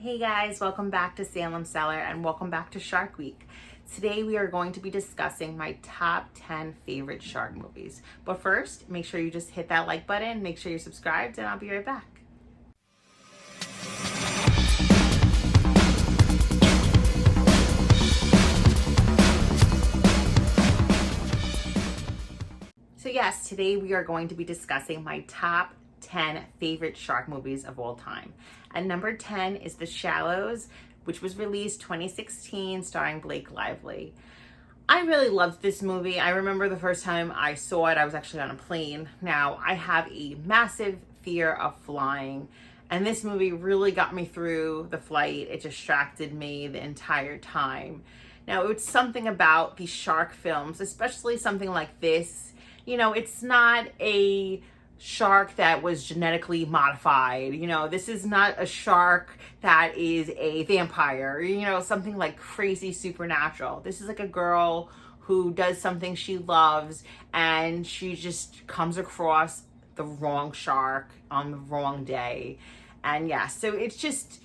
Hey guys, welcome back to Salem, Cellar, and welcome back to Shark Week. Today we are going to be discussing my top 10 favorite shark movies. But first, make sure you just hit that like button, make sure you're subscribed, and I'll be right back. So yes, today we are going to be discussing my top 10 favorite shark movies of all time. At number 10 is The Shallows, which was released 2016, starring Blake Lively. I really loved this movie. I remember the first time I saw it, I was actually on a plane. Now, I have a massive fear of flying, and this movie really got me through the flight. It distracted me the entire time. Now, it's something about these shark films, especially something like this. You know, it's not a shark that was genetically modified. You know, this is not a shark that is a vampire, you know, something like crazy supernatural. This is like a girl who does something she loves and she just comes across the wrong shark on the wrong day. And yeah, so it's just,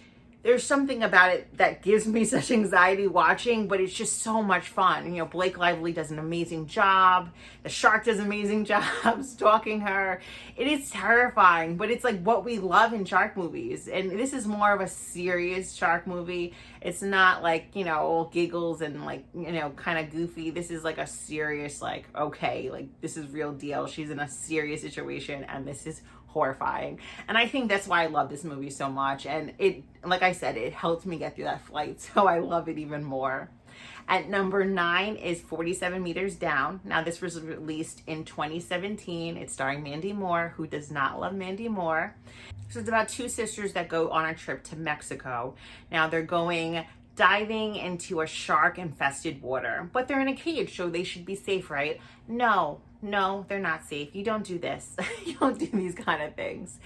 there's something about it that gives me such anxiety watching, but it's just so much fun. You know, Blake Lively does an amazing job. The shark does an amazing job stalking her. It is terrifying, but it's like what we love in shark movies. And this is more of a serious shark movie. It's not like, you know, all giggles and like, you know, kind of goofy. This is like a serious, like, okay, like this is real deal. She's in a serious situation and this is horrifying. And I think that's why I love this movie so much. And it, like I said, it helped me get through that flight, so I love it even more. At number 9 is 47 Meters Down. Now, this was released in 2017. It's starring Mandy Moore. Who does not love Mandy Moore? So it's about two sisters that go on a trip to Mexico. Now, they're going diving into a shark-infested water, but they're in a cage, so they should be safe, right? No, they're not safe. You don't do this. You don't do these kind of things.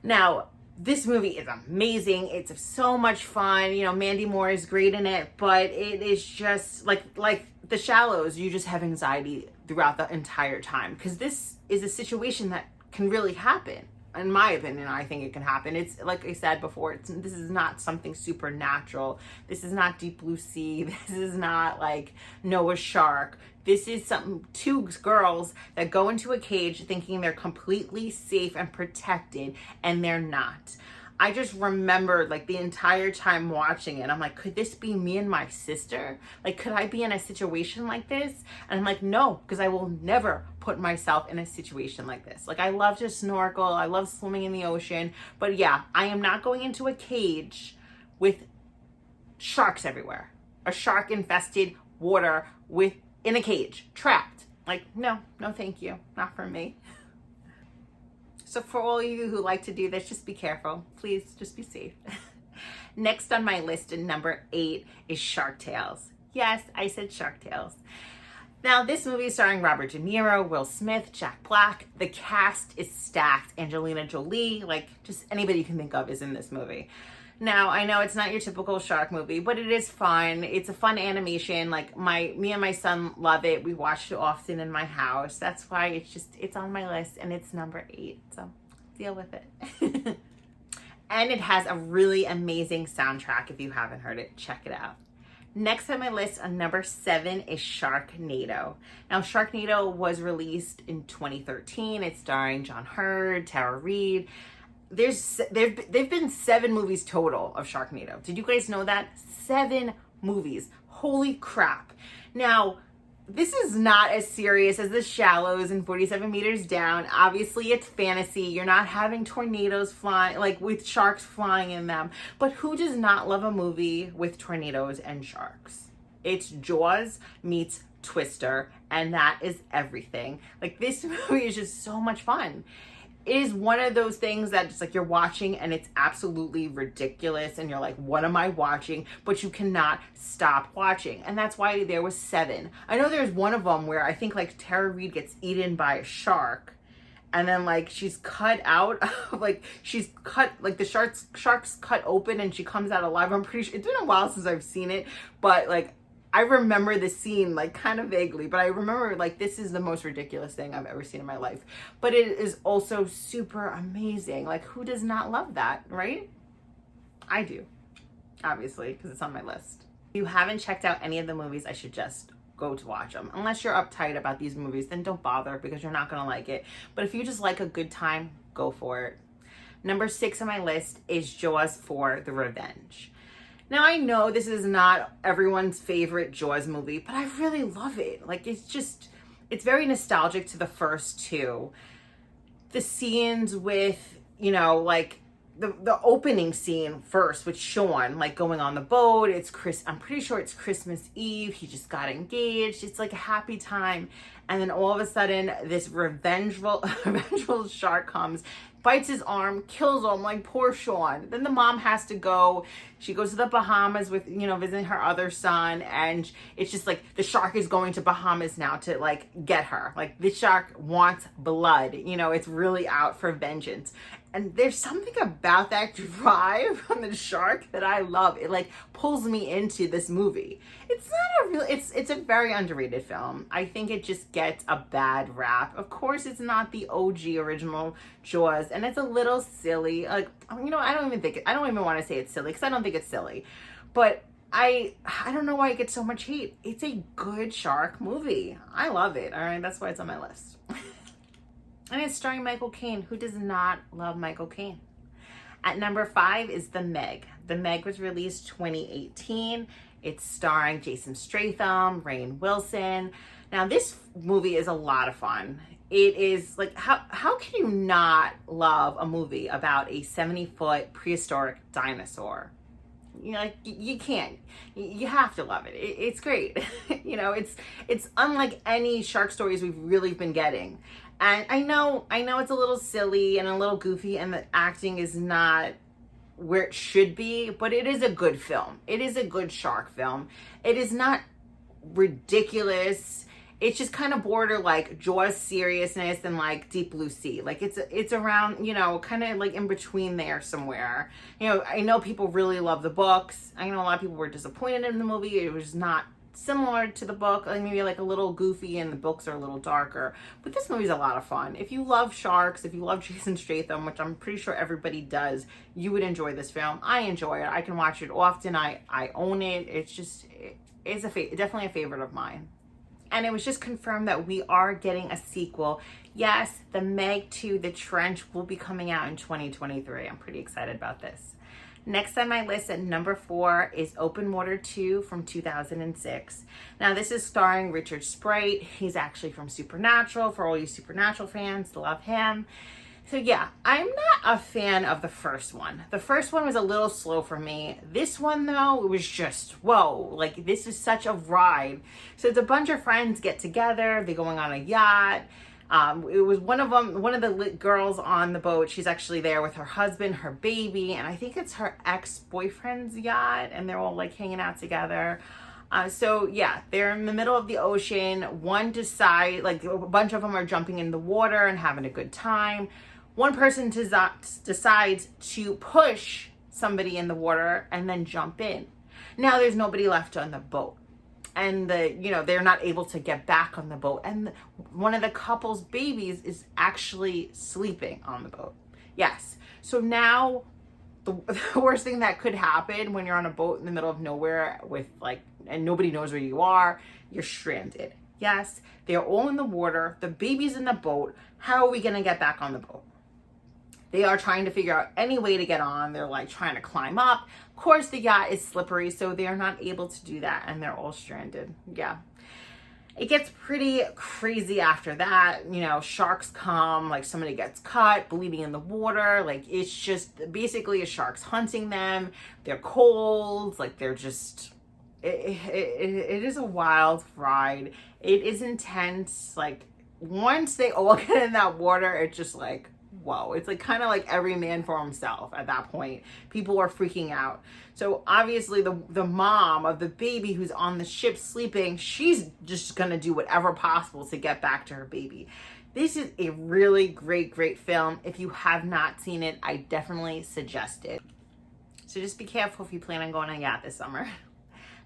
Now, this movie is amazing. It's so much fun. You know, Mandy Moore is great in it, but it is just like The Shallows, you just have anxiety throughout the entire time because this is a situation that can really happen. In my opinion, I think it can happen. It's like I said before, this is not something supernatural. This is not Deep Blue Sea. This is not like Noah's Shark. This is two girls that go into a cage thinking they're completely safe and protected, and they're not. I just remember like the entire time watching it, I'm like, could this be me and my sister? Like, could I be in a situation like this? And I'm like, no, because I will never put myself in a situation like this. Like, I love to snorkel. I love swimming in the ocean. But yeah, I am not going into a cage with sharks everywhere. A shark-infested water in a cage, trapped. Like, no, thank you. Not for me. So for all of you who like to do this, just be careful. Please, just be safe. Next on my list at number 8 is Shark Tales. Yes, I said Shark Tales. Now, this movie is starring Robert De Niro, Will Smith, Jack Black. The cast is stacked. Angelina Jolie, like just anybody you can think of is in this movie. Now, I know it's not your typical shark movie, but it is fun. It's a fun animation. Like me and my son love it. We watch it often in my house. That's why it's on my list and it's number 8. So deal with it. And it has a really amazing soundtrack. If you haven't heard it, check it out. Next on my list, on number 7 is Sharknado. Now, Sharknado was released in 2013. It's starring John Hurt, Tara Reid. They've been 7 movies total of Sharknado. Did you guys know that? 7 movies. Holy crap. Now, this is not as serious as The Shallows and 47 Meters Down. Obviously, it's fantasy. You're not having tornadoes flying, like with sharks flying in them. But who does not love a movie with tornadoes and sharks? It's Jaws meets Twister, and that is everything. Like, this movie is just so much fun. It is one of those things that just like you're watching and it's absolutely ridiculous and you're like, what am I watching? But you cannot stop watching. And that's why there was 7. I know there's one of them where I think like Tara Reid gets eaten by a shark and then like she's cut out, like she's cut, like the shark's cut open and she comes out alive. I'm pretty sure, it's been a while since I've seen it, but like I remember the scene like kind of vaguely, but I remember like this is the most ridiculous thing I've ever seen in my life. But it is also super amazing. Like, who does not love that, right? I do, obviously, because it's on my list. If you haven't checked out any of the movies, I should just go to watch them. Unless you're uptight about these movies, then don't bother because you're not going to like it. But if you just like a good time, go for it. Number 6 on my list is Jaws 4: The Revenge. Now, I know this is not everyone's favorite Jaws movie, but I really love it. Like, it's very nostalgic to the first two. The scenes with, like, the opening scene first with Sean, like, going on the boat. I'm pretty sure it's Christmas Eve. He just got engaged. It's like a happy time. And then all of a sudden, this revengeful shark comes, bites his arm, kills him, like, poor Sean. Then the mom has to go. She goes to the Bahamas with, visiting her other son. And it's just like the shark is going to Bahamas now to, like, get her. Like, this shark wants blood. It's really out for vengeance. And there's something about that drive from the shark that I love. It, like, pulls me into this movie. It's a very underrated film. I think it just gets a bad rap. Of course, it's not the OG original Jaws, and it's a little silly. Like, I don't even want to say it's silly because I don't think it's silly. But I don't know why it gets so much hate. It's a good shark movie. I love it. All right, that's why it's on my list. And it's starring Michael Caine. Who does not love Michael Caine? At number 5 is The Meg. The Meg was released 2018. It's starring Jason Statham, Rainn Wilson. Now, this movie is a lot of fun. It is like, how can you not love a movie about a 70-foot prehistoric dinosaur? You can't. You have to love it. It's great. It's unlike any shark stories we've really been getting. And I know it's a little silly and a little goofy, and the acting is not where it should be, but it is a good film. It is a good shark film. It is not ridiculous. It's just kind of border like Jaws seriousness and like Deep Blue Sea. Like it's around, kind of like in between there somewhere. I know people really love the books. I know a lot of people were disappointed in the movie. It was not similar to the book, like maybe like a little goofy, and the books are a little darker. But this movie's a lot of fun. If you love sharks, if you love Jason Statham, which I'm pretty sure everybody does, you would enjoy this film. I enjoy it. I can watch it often. I own it. It's definitely a favorite of mine. And it was just confirmed that we are getting a sequel. Yes, The Meg 2: The Trench will be coming out in 2023. I'm pretty excited about this. Next on my list at number 4 is Open Water 2 from 2006. Now, this is starring Richard Sprite. He's actually from Supernatural. For all you Supernatural fans, love him. So yeah, I'm not a fan of the first one. The first one was a little slow for me. This one, though, it was just, whoa, like, this is such a ride. So it's a bunch of friends get together. They're going on a yacht. It was one of the girls on the boat. She's actually there with her husband, her baby, and I think it's her ex-boyfriend's yacht, and they're all like hanging out together. So yeah, they're in the middle of the ocean. A bunch of them are jumping in the water and having a good time. One person decides to push somebody in the water and then jump in. Now there's nobody left on the boat. And they're not able to get back on the boat. And one of the couple's babies is actually sleeping on the boat. Yes. So now the worst thing that could happen when you're on a boat in the middle of nowhere and nobody knows where you are, you're stranded. Yes. They're all in the water. The baby's in the boat. How are we going to get back on the boat? They are trying to figure out any way to get on. They're like trying to climb up. Of course, the yacht is slippery, so they are not able to do that, and they're all stranded. Yeah. It gets pretty crazy after that. Sharks come, like somebody gets cut, bleeding in the water. Like, it's just basically a shark's hunting them. They're cold. Like, they're just, it is a wild ride. It is intense. Like, once they all get in that water, it's just like, whoa, it's like kind of like every man for himself at that point. People are freaking out. So obviously the mom of the baby who's on the ship sleeping, she's just gonna do whatever possible to get back to her baby. This is a really great film. If you have not seen it, I definitely suggest it. So just be careful if you plan on going on a yacht this summer.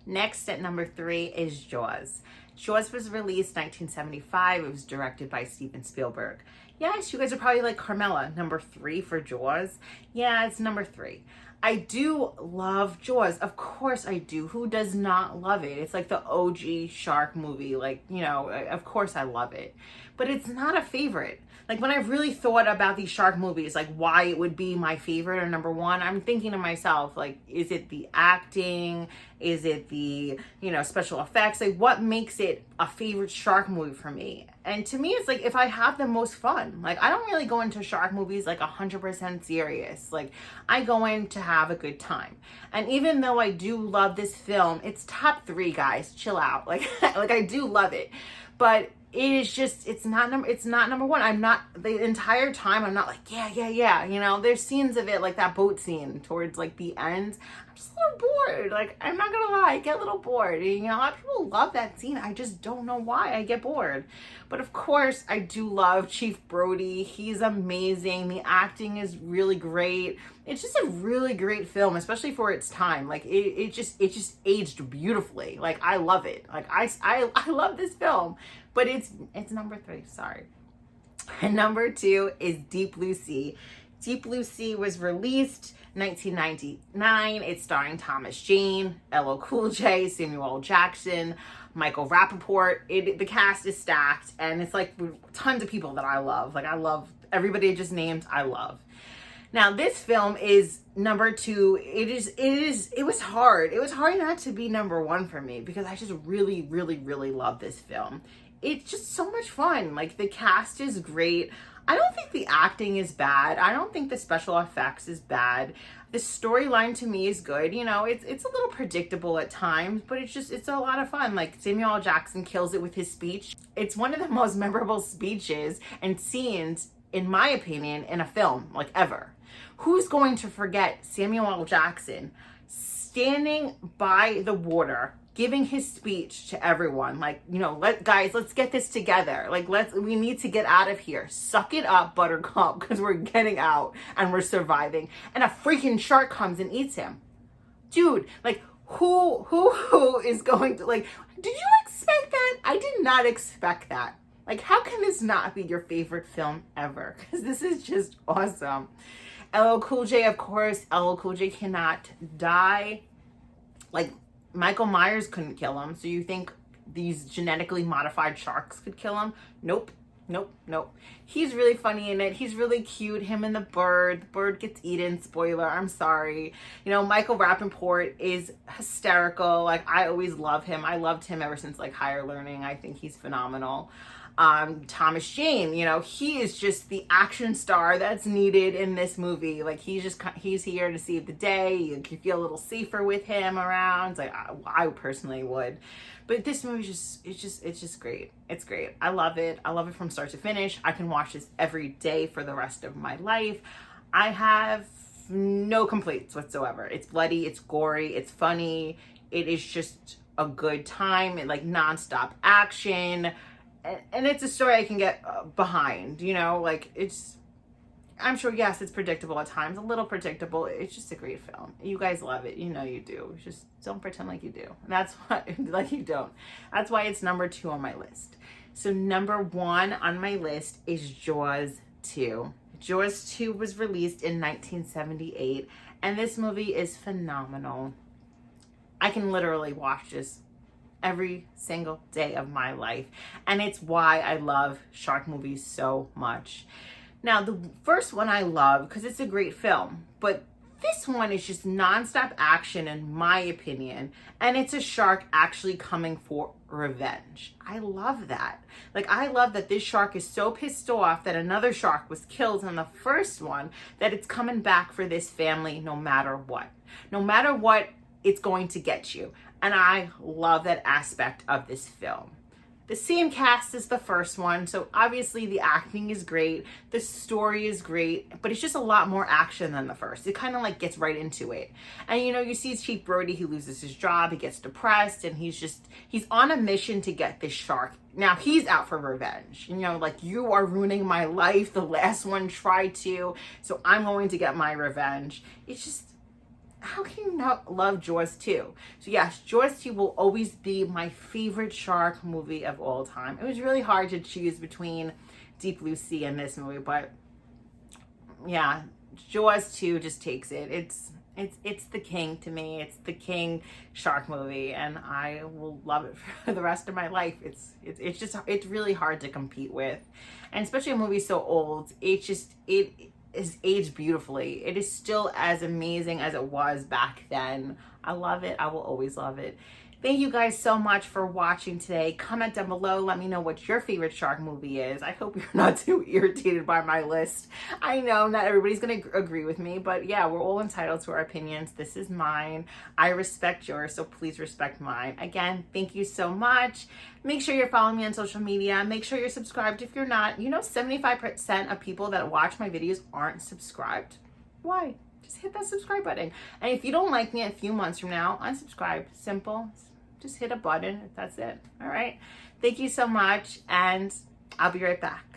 Next at number 3 is Jaws. Jaws was released 1975. It was directed by Steven Spielberg. Yes, you guys are probably like, Carmela, number 3 for Jaws? Yeah, it's number 3. I do love Jaws. Of course I do. Who does not love it? It's like the OG shark movie. Like, you know, of course I love it. But it's not a favorite. Like, when I've really thought about these shark movies, like why it would be my favorite or number one, I'm thinking to myself, like, is it the acting? Is it the, you know, special effects? Like, what makes it a favorite shark movie for me? And to me, it's like, if I have the most fun. Like, I don't really go into shark movies like 100% serious. Like, I go in to have a good time. And even though I do love this film, it's top 3, guys. Chill out. Like, like I do love it. But it is just, it's not number one. I'm not, the entire time, I'm not like, yeah. You know, there's scenes of it, like that boat scene towards like the end. I'm just a little bored. Like, I'm not gonna lie, I get a little bored. You know, a lot of people love that scene. I just don't know why I get bored. But of course, I do love Chief Brody. He's amazing. The acting is really great. It's just a really great film, especially for its time. Like, it just aged beautifully. Like, I love it. Like, I love this film. But it's number 3, sorry. And number 2 is Deep Blue Sea. Deep Blue Sea was released 1999. It's starring Thomas Jane, LL Cool J, Samuel L. Jackson, Michael Rappaport. The cast is stacked, and it's like tons of people that I love. Like, I love everybody I just named. I love. Now, this film is number 2. It was hard. It was hard not to be number 1 for me because I just really love this film. It's just so much fun. Like, the cast is great. I don't think the acting is bad. I don't think the special effects is bad. The storyline to me is good. You know, it's a little predictable at times, but it's a lot of fun. Like, Samuel L. Jackson kills it with his speech. It's one of the most memorable speeches and scenes, in my opinion, in a film, like, ever. Who's going to forget Samuel L. Jackson standing by the water, giving his speech to everyone, like, you know, let's get this together. Like, we need to get out of here. Suck it up, Buttercup, because we're getting out and we're surviving. And a freaking shark comes and eats him. Dude, like, who is going to, like, did you expect that? I did not expect that. Like, how can this not be your favorite film ever? Because this is just awesome. LL Cool J, of course. LL Cool J cannot die. Like, Michael Myers couldn't kill him, so you think these genetically modified sharks could kill him? Nope. He's really funny in it. He's really cute. Him and the bird. The bird gets eaten. Spoiler, I'm sorry. You know, Michael Rappaport is hysterical. Like, I always love him. I loved him ever since, like, Higher Learning. I think he's phenomenal. Thomas Jane, you know, he is just the action star that's needed in this movie. Like, he's here to save the day. You feel a little safer with him around. Like, I personally would. But this movie it's just great. It's great. I love it. I love it from start to finish. I can watch this every day for the rest of my life. I have no complaints whatsoever. It's bloody, it's gory, it's funny. It is just a good time. It, like, nonstop action. And it's a story I can get behind, you know, like, I'm sure, yes, it's predictable at times, a little predictable. It's just a great film. You guys love it. You know you do. Just don't pretend like you do. That's why, like, you don't. That's why it's number 2 on my list. So number 1 on my list is Jaws 2. Jaws 2 was released in 1978, and this movie is phenomenal. I can literally watch this every single day of my life, and it's why I love shark movies so much. Now, the first one I love because it's a great film, but this one is just nonstop action, in my opinion, and it's a shark actually coming for revenge. I love that. Like, I love that this shark is so pissed off that another shark was killed in the first one that it's coming back for this family no matter what. No matter what, it's going to get you. And I love that aspect of this film. The same cast as the first one, so obviously the acting is great, the story is great, but it's just a lot more action than the first. It kind of, like, gets right into it. And, you know, you see Chief Brody, he loses his job, he gets depressed, and he's on a mission to get this shark. Now, he's out for revenge. You know, like, you are ruining my life, the last one tried to, so I'm going to get my revenge. It's just, how can you not love Jaws 2? So yes, Jaws 2 will always be my favorite shark movie of all time. It was really hard to choose between Deep Blue Sea and this movie, but yeah, Jaws 2 just takes it. It's the king to me. It's the king shark movie, and I will love it for the rest of my life. It's really hard to compete with, and especially a movie so old. It is aged beautifully. It is still as amazing as it was back then. I love it. I will always love it. Thank you guys so much for watching today. Comment down below. Let me know what your favorite shark movie is. I hope you're not too irritated by my list. I know not everybody's going to agree with me, but yeah, we're all entitled to our opinions. This is mine. I respect yours, so please respect mine. Again, thank you so much. Make sure you're following me on social media. Make sure you're subscribed if you're not. You know, 75% of people that watch my videos aren't subscribed. Why? Just hit that subscribe button. And if you don't like me a few months from now, unsubscribe. Simple. Just hit a button. That's it. All right. Thank you so much. And I'll be right back.